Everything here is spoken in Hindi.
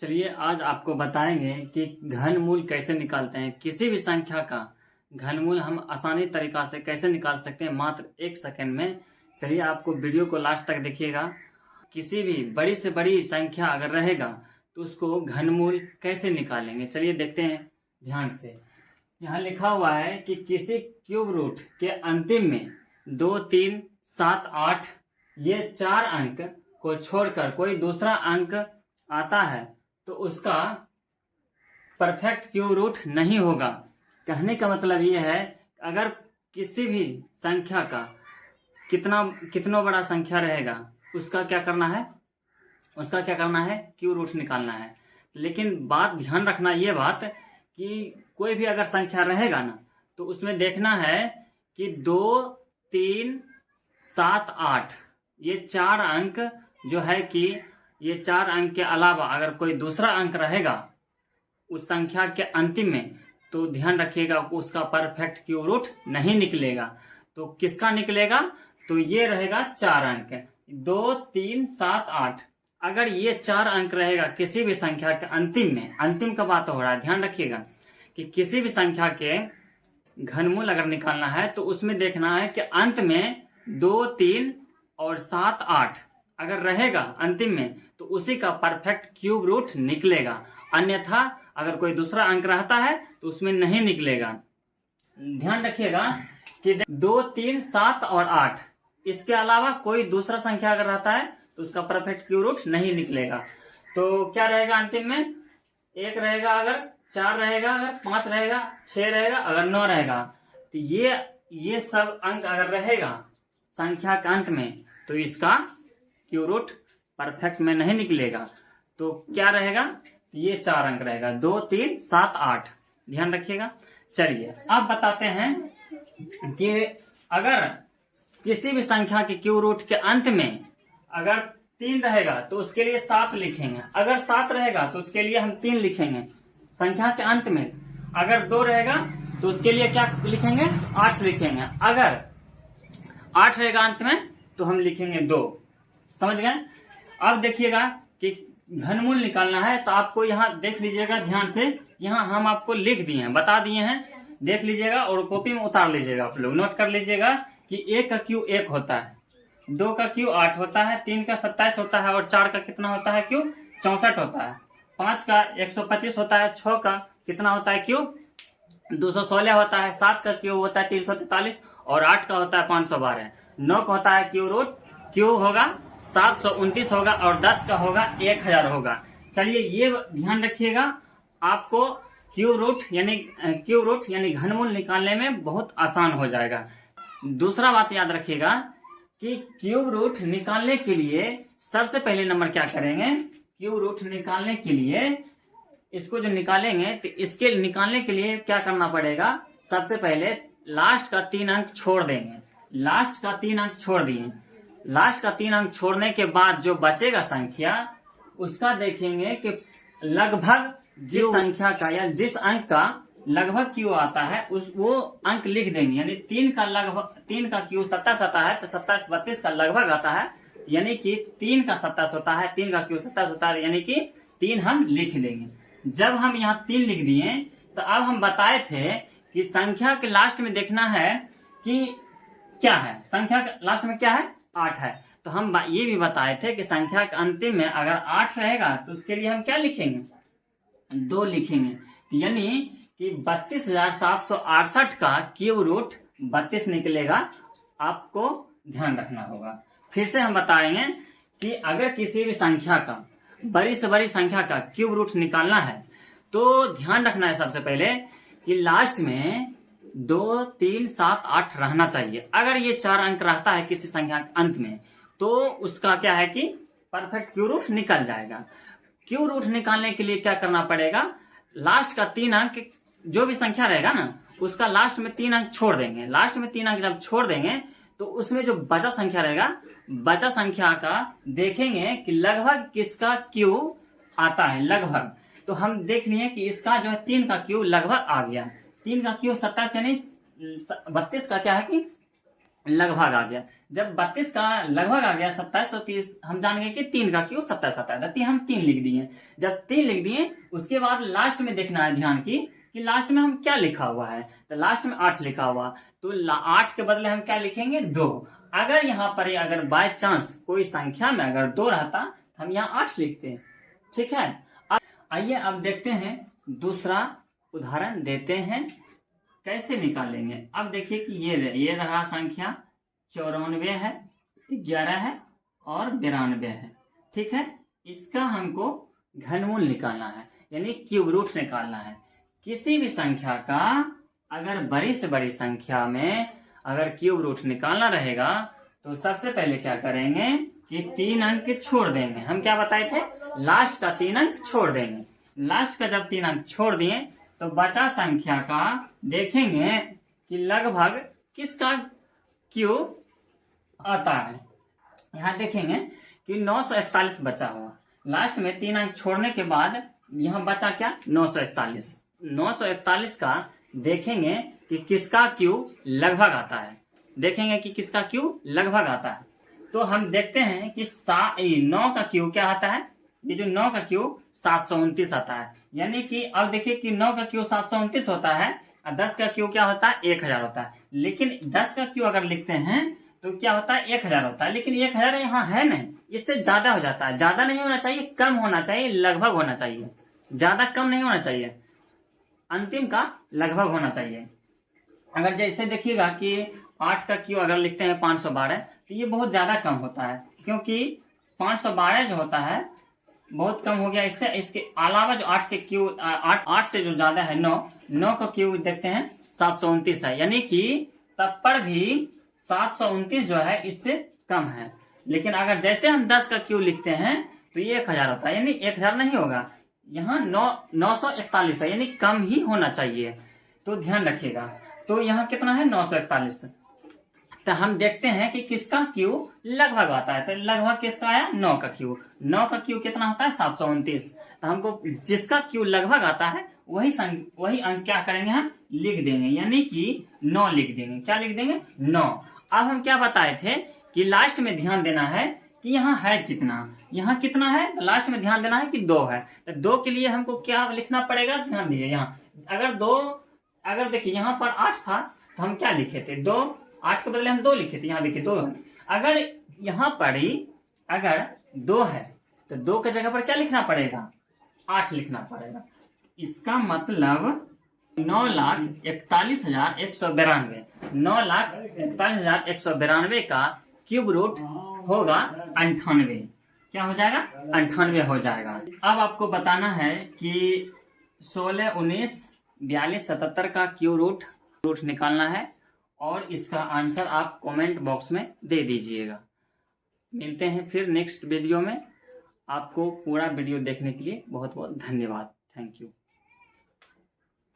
चलिए आज आपको बताएंगे कि घनमूल कैसे निकालते हैं। किसी भी संख्या का घनमूल हम आसानी तरीका से कैसे निकाल सकते हैं मात्र 1 सेकंड में। चलिए आपको वीडियो को लास्ट तक देखिएगा। किसी भी बड़ी से बड़ी संख्या अगर रहेगा तो उसको घनमूल कैसे निकालेंगे, चलिए देखते हैं ध्यान से। यहाँ लिखा हुआ है कि किसी क्यूब रूट के अंतिम में 2, 3, 7, 8 ये 4 अंक को छोड़कर कोई दूसरा अंक आता है तो उसका परफेक्ट क्यूब रूट नहीं होगा। कहने का मतलब ये है, अगर किसी भी संख्या का कितना बड़ा संख्या रहेगा उसका क्या करना है, क्यूब रूट निकालना है। लेकिन बात ध्यान रखना ये बात कि कोई भी अगर संख्या रहेगा ना तो उसमें देखना है कि 2, 3, 7, 8 ये 4 अंक जो है कि ये 4 अंक के अलावा अगर कोई दूसरा अंक रहेगा उस संख्या के अंतिम में तो ध्यान रखिएगा उसका परफेक्ट क्यूब रूट नहीं निकलेगा। तो किसका निकलेगा? तो ये रहेगा 4 अंक 2, 3, 7, 8। अगर ये 4 अंक रहेगा किसी भी संख्या के अंतिम में, अंतिम का बात हो रहा है, ध्यान रखिएगा कि किसी भी संख्या के घनमूल अगर निकालना है तो उसमें देखना है कि अंत में 2, 3 और 7, 8 अगर रहेगा अंतिम में तो उसी का परफेक्ट क्यूब रूट निकलेगा। अन्यथा अगर कोई दूसरा अंक रहता है तो उसमें नहीं निकलेगा। ध्यान रखिएगा कि 2, 3, 7 और 8 इसके अलावा कोई दूसरा संख्या अगर रहता है तो उसका परफेक्ट क्यूब रूट नहीं निकलेगा। तो क्या रहेगा अंतिम में? 1 रहेगा, अगर 4 रहेगा, अगर 5 रहेगा, 6 रहेगा, अगर 9 रहेगा। तो ये सब अंक अगर रहेगा संख्या के अंत में तो इसका क्यूब रूट परफेक्ट में नहीं निकलेगा। तो क्या रहेगा? ये 4 अंक रहेगा, 2, 3, 7, 8। ध्यान रखिएगा। चलिए अब बताते हैं कि अगर किसी भी संख्या के क्यूब रूट के अंत में अगर 3 रहेगा तो उसके लिए 7 लिखेंगे, अगर 7 रहेगा तो उसके लिए हम 3 लिखेंगे। संख्या के अंत में अगर 2 रहेगा तो उसके लिए क्या लिखेंगे? 8 लिखेंगे। अगर 8 रहेगा अंत में तो हम लिखेंगे 2। समझ गए? अब देखिएगा कि घनमूल निकालना है तो आपको यहाँ देख लीजिएगा ध्यान से। यहाँ हम आपको लिख दिए हैं, बता दिए हैं, देख लीजिएगा और कॉपी में उतार लीजिएगा। आप लोग नोट कर लीजिएगा कि 1 का क्यूब 1 होता है, 2 का क्यूब 8 होता है, 3 का 27 होता है और 4 का कितना होता है क्यूब? 64 होता है। 5 का 125 होता है, 6 का कितना होता है क्यूब? 216 होता है, 7 का क्यूब होता है 343 और 8 का होता है 512। 9 का होता है क्यूब होगा 729 होगा और 10 का होगा 1000 होगा। चलिए ये ध्यान रखिएगा, आपको क्यूब रूट यानी घनमूल निकालने में बहुत आसान हो जाएगा। दूसरा बात याद रखिएगा कि क्यूब रूट निकालने के लिए सबसे पहले नंबर क्या करेंगे? क्यूब रूट निकालने के लिए इसको जो निकालेंगे तो इसके निकालने के लिए क्या करना पड़ेगा? सबसे पहले लास्ट का 3 अंक छोड़ देंगे। लास्ट का 3 अंक छोड़ दिए, लास्ट का 3 अंक छोड़ने के बाद जो बचेगा संख्या उसका देखेंगे कि लगभग जिस संख्या का या जिस अंक का लगभग क्यू आता है वो अंक लिख देंगे। यानी 3 का क्यू 27 आता है तो 27 32 का लगभग आता है, यानी कि 3 का 27 होता है, 3 का क्यू 27 होता है, यानी कि 3 हम लिख देंगे। जब हम यहाँ 3 लिख दिए तो अब हम बताए थे कि संख्या के लास्ट में देखना है कि क्या है, संख्या के लास्ट में क्या है? 8 है। तो हम ये भी बताए थे कि संख्या के अंतिम में अगर 8 रहेगा तो उसके लिए हम क्या लिखेंगे? 2 लिखेंगे। यानी कि 32,768 का क्यूब रूट 32 निकलेगा। आपको ध्यान रखना होगा। फिर से हम बताएंगे कि अगर किसी भी संख्या का, बड़ी से बड़ी संख्या का क्यूब रूट निकालना है तो ध्यान रखना है सबसे पहले कि लास्ट में 2, 3, 7, 8 रहना चाहिए। अगर ये 4 अंक रहता है किसी संख्या के अंत में तो उसका क्या है कि परफेक्ट क्यूब रूट निकल जाएगा। क्यूब रूट निकालने के लिए क्या करना पड़ेगा? लास्ट का 3 अंक जो भी संख्या रहेगा ना उसका लास्ट में 3 अंक छोड़ देंगे। लास्ट में 3 अंक जब छोड़ देंगे तो उसमें जो बचा संख्या रहेगा, बचा संख्या का देखेंगे कि लगभग किसका क्यूब आता है लगभग। तो हम देख लिए कि इसका जो है 3 का क्यूब लगभग आ गया। 3 का क्यूब 27 यानी 32 का क्या है कि लगभग आ गया। जब 32 का लगभग आ गया 2730, हम जान गए कि 3 का क्यों 27 आता है, हम 3 लिख दिए। जब 3 लिख दिए उसके बाद लास्ट में देखना है ध्यान की कि लास्ट में हम क्या लिखा हुआ है। तो लास्ट में 8 लिखा हुआ, तो 8 के बदले हम क्या लिखेंगे 2। अगर यहाँ पर अगर बाय चांस कोई संख्या में अगर 2 रहता तो हम यहाँ 8 लिखते। ठीक है, आइए अब देखते हैं दूसरा उदाहरण देते हैं कैसे निकालेंगे। अब देखिए कि ये रहा संख्या 94 है, 11 है और 92 है। ठीक है, इसका हमको घनमूल निकालना है, यानी क्यूब रूट निकालना है। किसी भी संख्या का अगर बड़ी से बड़ी संख्या में अगर क्यूब रूट निकालना रहेगा तो सबसे पहले क्या करेंगे कि 3 अंक छोड़ देंगे। हम क्या बताए थे, लास्ट का 3 अंक छोड़ देंगे। लास्ट का जब 3 अंक छोड़ दिए तो बचा संख्या का देखेंगे कि लगभग किसका क्यूब आता है। यहाँ देखेंगे कि 941 बचा हुआ, लास्ट में 3 अंक छोड़ने के बाद यहाँ बचा क्या 941। 941 का देखेंगे कि किसका क्यूब लगभग आता है, देखेंगे कि किसका क्यूब लगभग आता है। तो हम देखते हैं कि 9 का क्यूब क्या आता है, ये जो 9 का क्यूब 729 आता है। यानी कि अब देखिए कि 9 का क्यूब 729 होता है और 10 का क्यूब क्या होता है 1000 होता है। लेकिन 10 का क्यूब अगर लिखते हैं तो क्या होता है 1000 होता है, लेकिन 1000 यहाँ है नहीं, इससे ज्यादा हो जाता है। ज्यादा नहीं होना चाहिए, कम होना चाहिए, लगभग होना चाहिए, ज्यादा कम नहीं होना चाहिए, अंतिम का लगभग होना चाहिए। अगर जैसे देखिएगा कि 8 का क्यूब अगर लिखते हैं 512 तो ये बहुत ज्यादा कम होता है, क्योंकि 512 जो होता है बहुत कम हो गया। इससे इसके अलावा जो 8 के क्यूब 8 से जो ज्यादा है 9 का क्यूब देखते हैं 729 है, यानी कि तब पर भी 729 जो है इससे कम है। लेकिन अगर जैसे हम 10 का क्यूब लिखते हैं तो ये 1000 होता है, यानी 1000 नहीं होगा, यहाँ 941 है, यानी कम ही होना चाहिए। तो ध्यान रखिएगा। तो यहाँ कितना है 941। तो हम देखते हैं कि किसका क्यूब लगभग आता है। तो लगभग किसका आया 9 का क्यूब। 9 का क्यूब कितना होता है 729। तो हमको जिसका क्यूब लगभग आता है वही अंक क्या करेंगे हम लिख देंगे, यानी कि 9 लिख देंगे। क्या लिख देंगे 9। अब हम क्या बताए थे कि लास्ट में ध्यान देना है कि यहाँ है कितना, यहाँ कितना है, तो लास्ट में ध्यान देना है कि 2 है। तो 2 के लिए हमको क्या लिखना पड़ेगा, ध्यान दीजिए। यहाँ अगर देखिए यहाँ पर 8 था तो हम क्या लिखे थे 2, 8 के बदले हम 2 लिखे थे, यहाँ देखिए 2 है। अगर यहाँ पर ही अगर 2 है तो 2 के जगह पर क्या लिखना पड़ेगा 8 लिखना पड़ेगा। इसका मतलब 9,41,192 9,41,192 का क्यूब रूट होगा 98। क्या हो जाएगा 98 हो जाएगा। अब आपको बताना है कि 16, 19, 42, 77 का क्यूब रूट निकालना है और इसका आंसर आप कमेंट बॉक्स में दे दीजिएगा। मिलते हैं फिर नेक्स्ट वीडियो में। आपको पूरा वीडियो देखने के लिए बहुत बहुत धन्यवाद। Thank you.